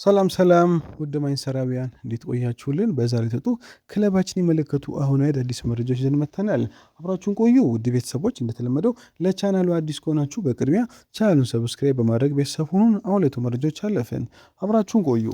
ሰላም ሰላም ውድ ማይንሰራውያን እንዴት ቆያችሁልን? በዛሬ ተጡ ክለባችን የመለከቱ አሁን አዳዲስ መረጃዎች ይዘን መጥተናል። አብራችሁን ቆዩ። ውድ ቤተሰቦች እንደተለመደው ለቻናሉ አዲስ ከሆናችሁ በቅድሚያ ቻናሉን ሰብስክራይብ በማድረግ ቤተሰብ ሁኑን። አሁን ለቱ መረጃዎች አለፍን። አብራችሁን ቆዩ።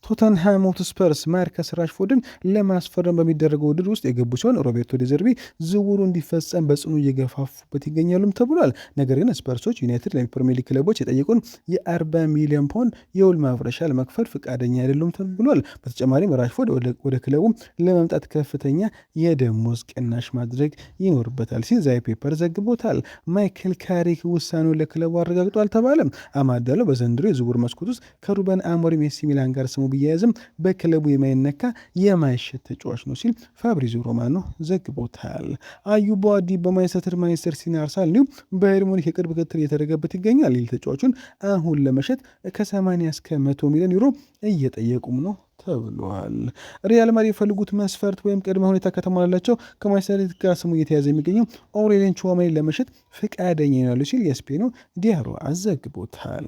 ቶተንሃም ሆትስፐርስ ማርከስ ራሽፎርድን ለማስፈረም በሚደረገው ውድድር ውስጥ የገቡ ሲሆን ሮቤርቶ ዴዘርቢ ዝውውሩ እንዲፈጸም በጽኑ እየገፋፉበት ይገኛሉም ተብሏል። ነገር ግን ስፐርሶች ዩናይትድ ለፕሪሚየር ሊግ ክለቦች የጠየቁን የ40 ሚሊዮን ፓውንድ የውል ማፍረሻ ለመክፈል ፈቃደኛ አይደሉም ተብሏል። በተጨማሪም ራሽፎርድ ወደ ክለቡ ለመምጣት ከፍተኛ የደሞዝ ቅናሽ ማድረግ ይኖርበታል ሲል ዛይ ፔፐር ዘግቦታል። ማይክል ካሪክ ውሳኔውን ለክለቡ አረጋግጧል ተባለም። አማዳለው በዘንድሮ የዝውውር መስኮት ውስጥ ከሩበን አሞሪም ኤሲ ሚላን ጋር ስሙ ቢያያዝም በክለቡ የማይነካ የማይሸጥ ተጫዋች ነው ሲል ፋብሪዚዮ ሮማኖ ዘግቦታል። አዩብ ቦአዲ ማንቸስተር ሲቲ፣ አርሰናል እንዲሁም ባየር ሙኒክ የቅርብ ክትትል እየተደረገበት ይገኛል። ይህ ተጫዋቹን አሁን ለመሸጥ ከ80 እስከ 100 ሚሊዮን ዩሮ እየጠየቁም ነው ተብሏል። ሪያል ማድሪድ የፈልጉት መስፈርት ወይም ቅድመ ሁኔታ ከተሟላላቸው ከማንቸስተር ዩናይትድ ጋር ስሙ እየተያዘ የሚገኘው አውሬሊያን ቹዋሜኒን ለመሸጥ ፈቃደኛ ይሆናሉ ሲል የስፔኑ ዲያሮ አዘግቦታል።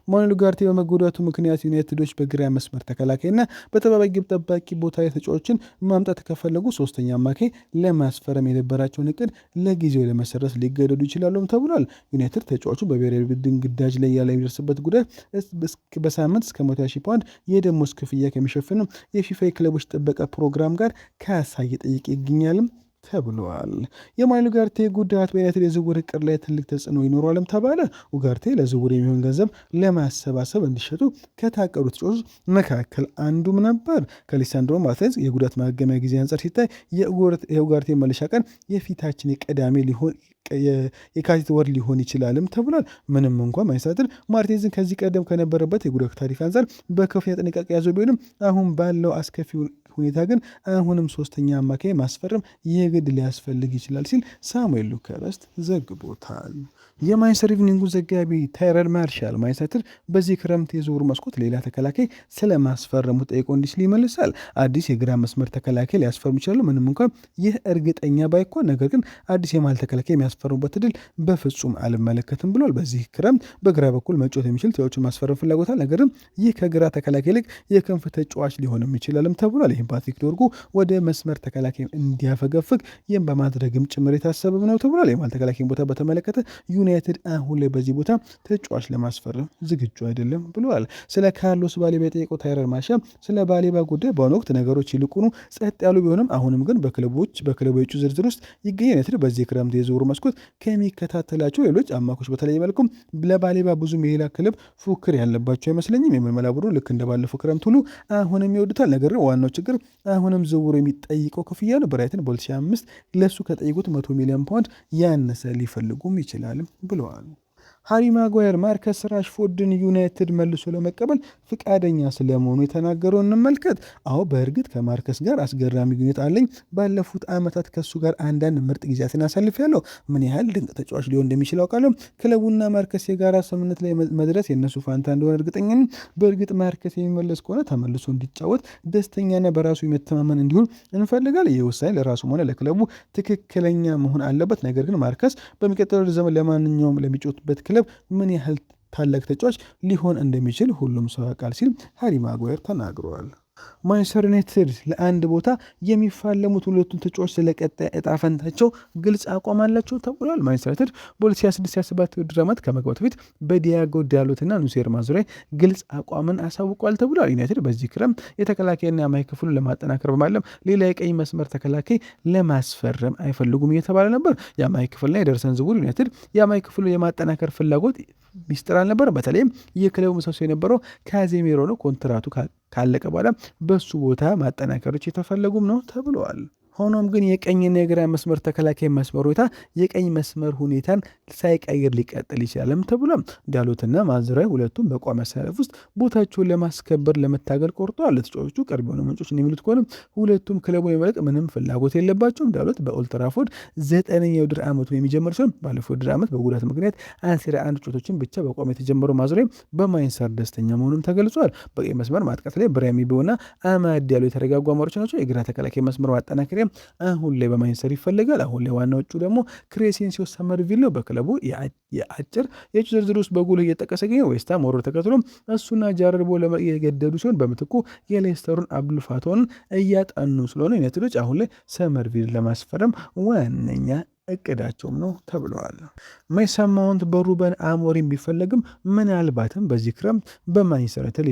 ማኑኤል ኡጋርቴ በመጎዳቱ ምክንያት ዩናይትዶች በግራ መስመር ተከላካይና በጠባባቂ ግብ ጠባቂ ቦታ ላይ ተጫዋቾችን ማምጣት ከፈለጉ ሶስተኛ አማካይ ለማስፈረም የነበራቸውን እቅድ ለጊዜው ለመሰረት ሊገደዱ ይችላሉም ተብሏል። ዩናይትድ ተጫዋቹ በብሔራዊ ቡድን ግዳጅ ላይ ያለ የሚደርስበት ጉዳት በሳምንት እስከ 100,000 ፓውንድ የደሞዝ ክፍያ ከሚሸፍኑ የፊፋ ክለቦች ጥበቃ ፕሮግራም ጋር ካሳ እየጠየቀ ይገኛልም ተብለዋል። የማኑኤል ኡጋርቴ ጉዳት በዩናይትድ የዝውውር እቅድ ላይ ትልቅ ተጽዕኖ ይኖረዋልም ተባለ። ኡጋርቴ ለዝውውር የሚሆን ገንዘብ ለማሰባሰብ እንዲሸጡ ከታቀዱ ተጫዋቾች መካከል አንዱም ነበር። ከሊሳንድሮ ማርቲኔዝ የጉዳት ማገሚያ ጊዜ አንጻር ሲታይ የኡጋርቴ መልሻ ቀን የፊታችን የቅዳሜ የካቲት ወር ሊሆን ይችላልም ተብሏል። ምንም እንኳን ማንቸስተር ማርቲኔዝን ከዚህ ቀደም ከነበረበት የጉዳት ታሪክ አንጻር በከፍተኛ ጥንቃቄ ያዘው ቢሆንም አሁን ባለው አስከፊ ሁኔታ ግን አሁንም ሶስተኛ አማካይ ማስፈረም የግድ ሊያስፈልግ ይችላል ሲል ሳሙኤል ሉካረስት ዘግቦታል። የማንቸስተር ኢቭኒንጉ ዘጋቢ ታይረር ማርሻል ማንቸስተር በዚህ ክረምት የዝውውር መስኮት ሌላ ተከላካይ ስለ ማስፈረሙ ጠይቆ እንዲህ ሲል ይመልሳል። አዲስ የግራ መስመር ተከላካይ ሊያስፈርሙ ይችላሉ። ምንም እንኳን ይህ እርግጠኛ ባይኮን፣ ነገር ግን አዲስ የማል ተከላካይ የሚያስፈርሙበት እድል በፍጹም አልመለከትም ብሏል። በዚህ ክረምት በግራ በኩል መጫወት የሚችል ተጫዋቾችን ማስፈረም ፍላጎታል። ነገር ግን ይህ ከግራ ተከላካይ ይልቅ የክንፍ ተጫዋች ሊሆንም ይችላልም ተብሏል። ይህም ፓትሪክ ዶርጉ ወደ መስመር ተከላካይ እንዲያፈገፍግ ይህም በማድረግም ጭምር የታሰበም ነው ተብሏል። የማል ተከላካይ ቦታ በተመለከተ ዩናይትድ አሁን ላይ በዚህ ቦታ ተጫዋች ለማስፈረም ዝግጁ አይደለም ብለዋል። ስለ ካርሎስ ባሌባ የጠየቀው ታይረር ማርሻል ስለ ባሌባ ጉዳይ በአሁኑ ወቅት ነገሮች ይልቁኑ ጸጥ ያሉ ቢሆንም አሁንም ግን በክለቡ የእጩ ዝርዝር ውስጥ ይገኛል። ዩናይትድ በዚህ ክረምት የዝውውር መስኮት ከሚከታተላቸው ሌሎች አማካዮች በተለየ መልኩም ለባሌባ ብዙም የሌላ ክለብ ፉክክር ያለባቸው አይመስለኝም። የምልመላ ቡድኑ ልክ እንደባለፈው ክረምት ሁሉ አሁንም ይወዱታል። ነገር ግን ዋናው ችግር አሁንም ዝውውሩ የሚጠይቀው ክፍያ ነው። ብራይተን በ2005 ለሱ ከጠይቁት 100 ሚሊዮን ፓውንድ ያነሰ ሊፈልጉም ይችላል ብለዋል። ሃሪ ማጓየር ማርከስ ራሽፎርድን ዩናይትድ መልሶ ለመቀበል ፍቃደኛ ስለመሆኑ የተናገረው እንመልከት። አዎ በእርግጥ ከማርከስ ጋር አስገራሚ ግንኙነት አለኝ። ባለፉት ዓመታት ከሱ ጋር አንዳንድ ምርጥ ጊዜያትን አሳልፌያለሁ። ምን ያህል ድንቅ ተጫዋች ሊሆን እንደሚችል አውቃለሁ። ክለቡና ማርከስ የጋራ ስምምነት ላይ መድረስ የእነሱ ፋንታ እንደሆነ እርግጠኛ ነኝ። በእርግጥ ማርከስ የሚመለስ ከሆነ ተመልሶ እንዲጫወት ደስተኛና በራሱ የመተማመን እንዲሆን እንፈልጋለን። ይህ ውሳኔ ለራሱም ሆነ ለክለቡ ትክክለኛ መሆን አለበት። ነገር ግን ማርከስ በሚቀጥለው ዘመን ለማንኛውም ለሚጫወትበት ክለብ ምን ያህል ታላቅ ተጫዋች ሊሆን እንደሚችል ሁሉም ሰው ያውቃል ሲል ሃሪ ማጓየር ተናግረዋል። ማንቸስተር ዩናይትድ ለአንድ ቦታ የሚፋለሙት ሁለቱን ተጫዋች ስለቀጣይ እጣ ፈንታቸው ግልጽ አቋም አላቸው ተብሏል። ማንቸስተር ዩናይትድ በ2026/27 ውድድር ዓመት ከመግባቱ በፊት በዲያጎ ዳሎትና ኑሴር ማዙሪያ ግልጽ አቋምን አሳውቋል ተብሏል። ዩናይትድ በዚህ ክረምት የተከላካይና የማይ ክፍሉን ለማጠናከር በማለም ሌላ የቀኝ መስመር ተከላካይ ለማስፈረም አይፈልጉም እየተባለ ነበር። የማይ ክፍልና የደርሰን ዝውውር ዩናይትድ የማይ ክፍሉን የማጠናከር ፍላጎት ሚስጥር አልነበር። በተለይም የክለቡ ምሰሶ የነበረው ካዜሜሮ ነው። ኮንትራቱ ካለቀ በኋላ በሱ ቦታ ማጠናከሮች የተፈለጉም ነው ተብለዋል። ሆኖም ግን የቀኝና የግራ መስመር ተከላካይ መስመር ሁኔታ የቀኝ መስመር ሁኔታን ሳይቀይር ሊቀጥል ይችላልም ተብሏል። ዳሎትና ማዝራዊ ሁለቱም በቋሚ አሰላለፍ ውስጥ ቦታቸውን ለማስከበር ለመታገል ቆርጠዋል። ተጫዋቾቹ ቅርብ የሆኑ ምንጮች እንደሚሉት ከሆነ ሁለቱም ክለቡን የመለቅ ምንም ፍላጎት የለባቸውም። ዳሎት በኦልድ ትራፎርድ 9ኛ የውድድር ዓመቱ የሚጀምር ሲሆን ባለፈው ውድድር ዓመት በጉዳት ምክንያት 11 ጨዋታዎችን ብቻ በቋሚ የተጀመረው ማዝራዊ በማንቸስተር ደስተኛ መሆኑም ተገልጿል። በቀኝ መስመር ማጥቃት ላይ ብራሂም ቤሞና አማድ ዲያሎ የተረጋጉ አማራጮች ናቸው። የግራ ተከላካይ መስመር ማጠናከሪያ ተከላካይ አሁን ላይ በማንቸስተር ይፈልጋል። አሁን ላይ ዋናው እጩ ደግሞ ክሬሴንሲዮ ሰመርቪል ነው። በክለቡ የአጭር የእጩ ዝርዝር ውስጥ በጉል እየጠቀሰ ገኘው። ዌስትሃም ወሮ ተከትሎ እሱና ጃረድ ቦወን የገደዱ ሲሆን በምትኩ የሌስተሩን አብዱልፋቶንን እያጠኑ ስለሆነ ዩናይትዶች አሁን ላይ ሰመርቪል ለማስፈረም ዋነኛ እቅዳቸውም ነው ተብለዋል። ሜሰን ማውንት በሩበን አሞሪም ቢፈለግም ምናልባትም በዚህ ክረምት በማንቸስተር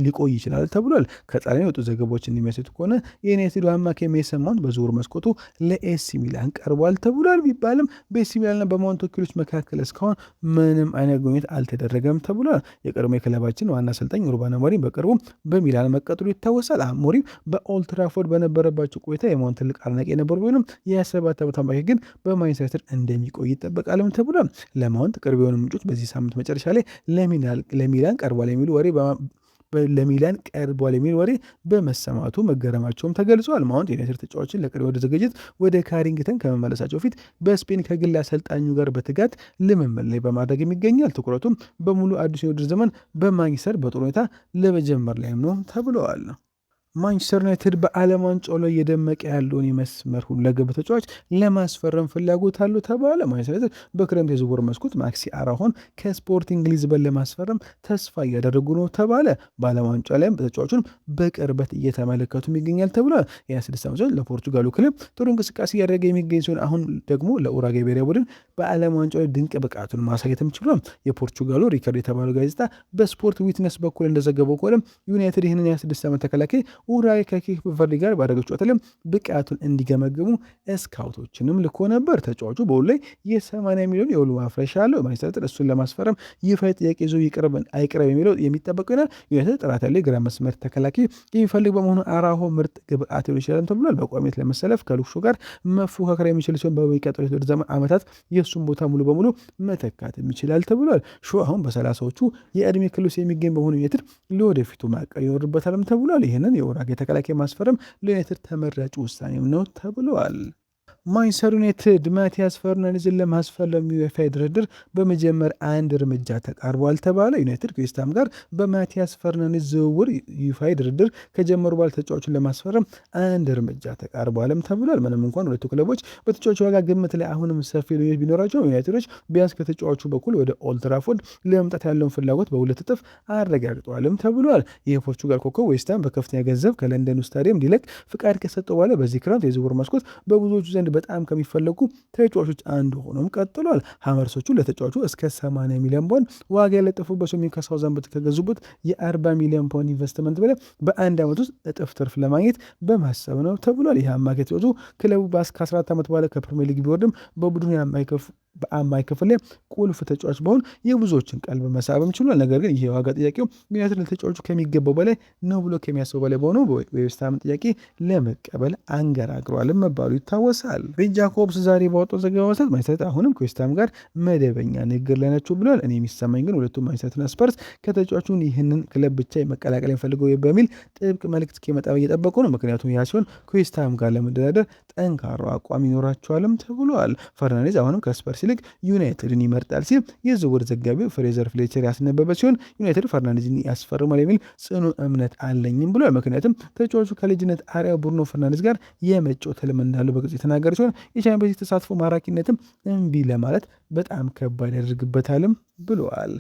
ሊቆይ ይችላል ተብሏል። ከጣሊያን የወጡ ዘገባዎች እንደሚያሳዩት ከሆነ የዩናይትዱ አማካይ ሜሰን ማውንት በዝውውር መስኮቱ ለኤሲ ሚላን ቀርቧል ተብሏል ቢባልም በኤሲ ሚላንና በማውንት ወኪሎች መካከል እስካሁን ምንም አይነት ግንኙነት አልተደረገም ተብሏል። የቀድሞ የክለባችን ዋና አሰልጣኝ ሩበን አሞሪም በቅርቡ በሚላን መቀጠሉ ይታወሳል። አሞሪም በኦልትራፎርድ በነበረባቸው ቆይታ የማውንት ትልቅ አድናቂ የነበሩ ቢሆንም የ27 ዓመት አማካይ ግን በማንቸስተር እንደሚቆይ ይጠበቃልም ተብሏል። ለማውንት ቅርብ የሆኑ ምንጮች በዚህ ሳምንት መጨረሻ ላይ ለሚላን ቀርቧል የሚል ወሬ በመሰማቱ መገረማቸውም ተገልጿል። ማውንት የዩናይትድ ተጫዋቾችን ለቅድመ ወደ ዝግጅት ወደ ካሪንግተን ከመመለሳቸው ፊት በስፔን ከግል አሰልጣኙ ጋር በትጋት ልምምድ ላይ በማድረግ የሚገኛል። ትኩረቱም በሙሉ አዲሱ የውድድር ዘመን በማንቸስተር በጥሩ ሁኔታ ለመጀመር ላይም ነው ተብለዋል። ማንቸስተር ዩናይትድ በዓለም ዋንጫው ላይ እየደመቀ ያለውን የመስመር ሁለገብ ተጫዋች ለማስፈረም ፍላጎት አለው ተባለ። ማንቸስተር ዩናይትድ በክረምት የዝውውር መስኮት ማክሲ አራሆን ከስፖርቲንግ ሊዝበን ለማስፈረም ተስፋ እያደረጉ ነው ተባለ። በዓለም ዋንጫ ላይም ተጫዋቹን በቅርበት እየተመለከቱ ይገኛል ተብሏል። የ26 ዓመት ለፖርቱጋሉ ክለብ ጥሩ እንቅስቃሴ እያደረገ የሚገኝ ሲሆን አሁን ደግሞ ለኡራጓይ ብሔራዊ ቡድን በዓለም ዋንጫው ላይ ድንቅ ብቃቱን ማሳየትም ችሏል። የፖርቱጋሉ ሪካርዶ የተባለው ጋዜጣ በስፖርት ዊትነስ በኩል እንደዘገበው ከሆነ ዩናይትድ ይህንን የ26 ዓመት ተከላካይ ኡራጓይ ከኬፕ ቨርዴ ጋር ባደረገው ጨዋታ ላይ ብቃቱን እንዲገመገሙ ስካውቶችንም ልኮ ነበር። ተጫዋቹ በውል ላይ የ80 ሚሊዮን የውል ማፍረሻ አለው። ማንቸስተር ዩናይትድ እሱን ለማስፈረም ይፋዊ ጥያቄ ይዞ አይቅረብ የሚለው የሚጠበቀው ይሆናል። ዩናይትድ ጥራት ያለው የግራ መስመር ተከላካይ የሚፈልግ በመሆኑ አራሆ ምርጥ ግብአት ሊሆን ይችላል ተብሏል። በቋሚነት ለመሰለፍ ከሉክሾ ጋር መፎካከር የሚችል ሲሆን በሚቀጥሉት የውድድር ዘመን ዓመታት የእሱን ቦታ ሙሉ በሙሉ መተካት ይችላል ተብሏል። ሾ አሁን በ30ዎቹ የዕድሜ ክልል ውስጥ የሚገኝ በመሆኑ ዩናይትድ ለወደፊቱ ማቀል ይኖርበታልም ተብሏል። ይህንን የኡራጓይ ተከላካይ ማስፈረም ለዩናይትድ ተመራጭ ውሳኔም ነው ተብሏል። ማንቸስተር ዩናይትድ ማቲያስ ፈርናንዴዝን ለማስፈረም ዩኤፋ ድርድር በመጀመር አንድ እርምጃ ተቃርቧል ተባለ። ዩናይትድ ከዌስትሃም ጋር በማቲያስ ፈርናንዴዝ ዝውውር ዩኤፋ ድርድር ከጀመሩ በኋላ ተጫዋቹን ለማስፈረም አንድ እርምጃ ተቃርቧልም ተብሏል። ምንም እንኳን ሁለቱ ክለቦች በተጫዋቹ ዋጋ ግምት ላይ አሁንም ሰፊ ልዩነት ቢኖራቸው ዩናይትዶች ቢያንስ ከተጫዋቹ በኩል ወደ ኦልድ ትራፎርድ ለመምጣት ያለውን ፍላጎት በሁለት እጥፍ አረጋግጠዋልም ተብሏል። የፖርቹጋል ኮከብ ዌስትሃም በከፍተኛ ገንዘብ ከለንደኑ ስታዲየም እንዲለቅ ፍቃድ ከሰጠው በኋላ በዚህ ክረምት የዝውውር መስኮት በብዙዎቹ ዘንድ በጣም ከሚፈለጉ ተጫዋቾች አንዱ ሆኖም ቀጥሏል። ሀመርሶቹ ለተጫዋቹ እስከ 80 ሚሊዮን ፓውንድ ዋጋ ያለጠፉበት ሲሆን ከሳውዛምፕተን ከገዙበት የ40 ሚሊዮን ፓውንድ ኢንቨስትመንት በላይ በአንድ ዓመት ውስጥ እጥፍ ትርፍ ለማግኘት በማሰብ ነው ተብሏል። ይህ አማካይ ተጫዋቹ ክለቡ ከ14 ዓመት በኋላ ከፕሪሚየር ሊግ ቢወርድም በቡድኑ በአማካይ ክፍል ላይ ቁልፍ ተጫዋች በሆን የብዙዎችን ቀልብ መሳብም ችሏል። ነገር ግን ይህ የዋጋ ጥያቄው ዩናይትድ ለተጫዋቹ ከሚገባው በላይ ነው ብሎ ከሚያስበው በላይ በሆነው በዌስትሃም ጥያቄ ለመቀበል አንገራግሯልም መባሉ ይታወሳል። ቤን ጃኮብስ ዛሬ ባወጣው ዘገባ መሰረት ማንቸስተር አሁንም ከዌስትሃም ጋር መደበኛ ንግግር ላይ ናቸው ብሏል። እኔ የሚሰማኝ ግን ሁለቱም ማንቸስተርና ስፐርስ ከተጫዋቹን ይህንን ክለብ ብቻ መቀላቀል የሚፈልገው በሚል ጥብቅ መልእክት እስኪመጣ እየጠበቁ ነው። ምክንያቱም ያ ሲሆን ከዌስትሃም ጋር ለመደራደር ጠንካራ አቋም ይኖራቸዋልም ተብሏል። ፈርናንዴዝ አሁንም ከስፐርስ ይልቅ ዩናይትድን ይመርጣል ሲል የዝውውር ዘጋቢው ፍሬዘር ፍሌቸር ያስነበበ ሲሆን ዩናይትድ ፈርናንዴዝን ያስፈርማል የሚል ጽኑ እምነት አለኝም ብሏል። ምክንያቱም ተጫዋቹ ከልጅነት አርአያው ብሩኖ ፈርናንዴዝ ጋር የመጫወት ህልም እንዳለው በግልጽ የተናገረ ሲሆን የቻምፒየንስ ሊግ ተሳትፎ ማራኪነትም እምቢ ለማለት በጣም ከባድ ያደርግበታልም ብለዋል።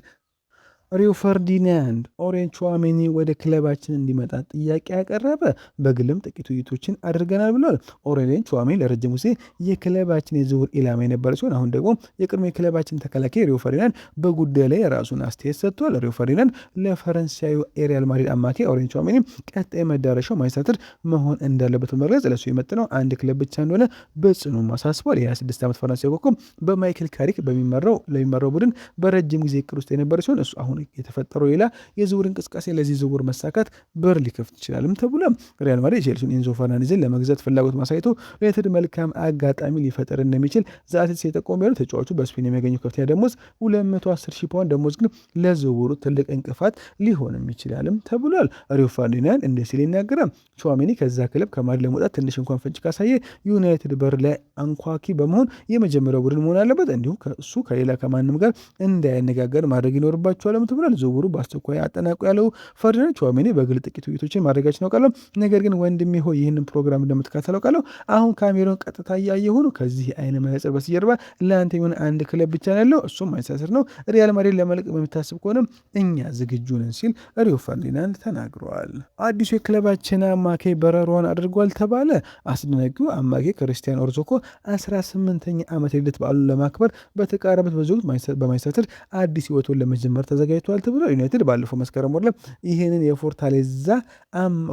ሪዮ ፈርዲናንድ ኦሬንጅ ቹዋሜኒ ወደ ክለባችን እንዲመጣ ጥያቄ ያቀረበ፣ በግልም ጥቂት ውይይቶችን አድርገናል ብሏል። ኦሬንጅ ቹዋሜኒ ለረጅም ጊዜ የክለባችን የዝውውር ኢላማ የነበረ ሲሆን አሁን ደግሞ የቅድሞ የክለባችን ተከላካይ ሪዮ ፈርዲናንድ በጉዳዩ ላይ የራሱን አስተያየት ሰጥቷል። ሪዮ ፈርዲናንድ ለፈረንሳዩ የሪያል ማድሪድ አማካይ ኦሬንጅ ቹዋሜኒ ቀጣይ መዳረሻው ማንቸስተር ዩናይትድ መሆን እንዳለበት በመግለጽ ለሱ የመጥነው አንድ ክለብ ብቻ እንደሆነ በጽኑ አሳስቧል። የ26 ዓመት ፈረንሳዊ ኮከብ በማይክል ካሪክ ለሚመራው ቡድን በረጅም ጊዜ እቅድ ውስጥ የነበረ ሲሆን እሱ አሁን የተፈጠረው ሌላ የዝውውር እንቅስቃሴ ለዚህ ዝውውር መሳካት በር ሊከፍት ይችላልም ተብሏል። ሪያል ማድሪድ ቼልሲን ኤንዞ ፈርናንዴዝን ለመግዛት ፍላጎት ማሳየቱ ዩናይትድ መልካም አጋጣሚ ሊፈጠር እንደሚችል ዛሬ የጠቆሙ ያሉ ተጫዋቹ በስፔን የሚያገኘው ከፍተኛ ደሞዝ 210,000 ፓውንድ ደሞዝ ግን ለዝውውሩ ትልቅ እንቅፋት ሊሆንም ይችላልም ተብሏል። ሪዮ ፈርዲናንድ እንደ ሲል ይናገራል። ቹዋሜኒ ከዛ ክለብ ከማድሪድ ለመውጣት ትንሽ እንኳን ፍንጭ ካሳየ ዩናይትድ በር ላይ አንኳኪ በመሆን የመጀመሪያው ቡድን መሆን አለበት። እንዲሁም እሱ ከሌላ ከማንም ጋር እንዳያነጋገር ማድረግ ይኖርባቸዋልም ተብሏል። ዝውውሩ በአስቸኳይ አጠናቁ ያለው ፈርዲናንድ ቹዋሜኒ በግል ጥቂት ውይይቶችን ማድረጋችን አውቃለሁ። ነገር ግን ወንድሜ ሆይ ይህንን ፕሮግራም እንደምትከታተል አውቃለሁ። አሁን ካሜሮን ቀጥታ እያየ ሆኖ ከዚህ አይነ መነጽር በስተጀርባ ለአንተ የሚሆን አንድ ክለብ ብቻ ነው ያለው፣ እሱም ማንቸስተር ነው። ሪያል ማድሪድ ለመልቀቅ በምታስብ ከሆነም እኛ ዝግጁ ነን ሲል ሪዮ ፈርዲናንድ ተናግረዋል። አዲሱ የክለባችን አማካይ በረሯን አድርጓል ተባለ። አስደናቂው አማካይ ክርስቲያን ኦርዞኮ 18ኛ ዓመት የልደት በዓሉን ለማክበር በተቃረበት በዚህ ወቅት በማንቸስተር አዲስ ህይወቱን ለመጀመር ተዘጋጅተዋል ተብሏል። ዩናይትድ ባለፈው መስከረም ወር ላይ ይህንን የፎርታሌዛ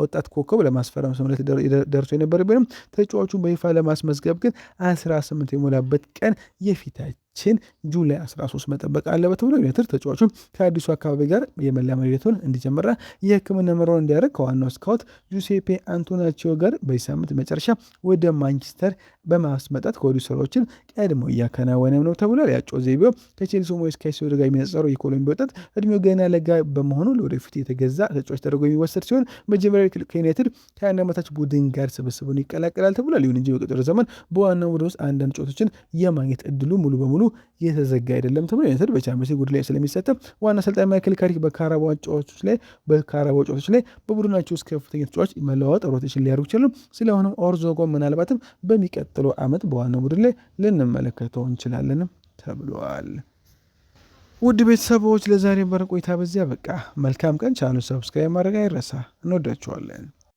ወጣት ኮከብ ለማስፈረም ስምምነት ደርሶ የነበረ ቢሆንም ተጫዋቹን በይፋ ለማስመዝገብ ግን 18 የሞላበት ቀን የፊታችን ጁላይ 13 መጠበቅ አለበት ተብሎ ዩናይትድ ተጫዋቹን ከአዲሱ አካባቢ ጋር የመላመድ ሂደቱን እንዲጀምራ የሕክምና ምርመራውን እንዲያደርግ ከዋናው ስካውት ጁሴፔ አንቶናቺዮ ጋር በዚህ ሳምንት መጨረሻ ወደ ማንቸስተር በማስመጣት ከወዲሁ ስራዎችን ቀድሞ እያከናወነም ነው ተብሏል። ያጮ ዜቢዮ ከቼልሲ ሞይስ ካይሴዶ ጋር የሚነጸረው የኮሎምቢያ ወጣት እድሜው ገና ለጋ በመሆኑ ለወደፊት የተገዛ ተጫዋች ተደርጎ የሚወሰድ ሲሆን መጀመሪያ ከዩናይትድ ከ21 ዓመታች ቡድን ጋር ስብስቡን ይቀላቀላል ተብሏል። ይሁን እንጂ በቀጠሮ ዘመን በዋናው ቡድን ውስጥ አንዳንድ ጨዋታዎችን የማግኘት እድሉ ሙሉ በሙሉ የተዘጋ አይደለም ተብሎ ዩናይትድ በቻምፒየንስ ሊግ ላይ ስለሚሳተፍ ዋና አሰልጣኝ ማይክል ካሪክ በካራባኦ ጨዋታዎች ላይ በቡድናቸው ውስጥ ከፍተኛ ተጫዋች መለዋወጥ ሮቴሽን ሊያደርጉ ይችላሉ። ስለሆነም ኦርዞጎ ምናልባትም በሚቀጥለው ዓመት በዋናው ቡድን ላይ ልንመለከተው እንችላለንም ተብሏል። ውድ ቤተሰቦች ለዛሬ በረ ቆይታ በዚያ በቃ። መልካም ቀን። ቻናሉን ሰብስክራይብ ማድረግ አይረሳ። እንወዳችኋለን።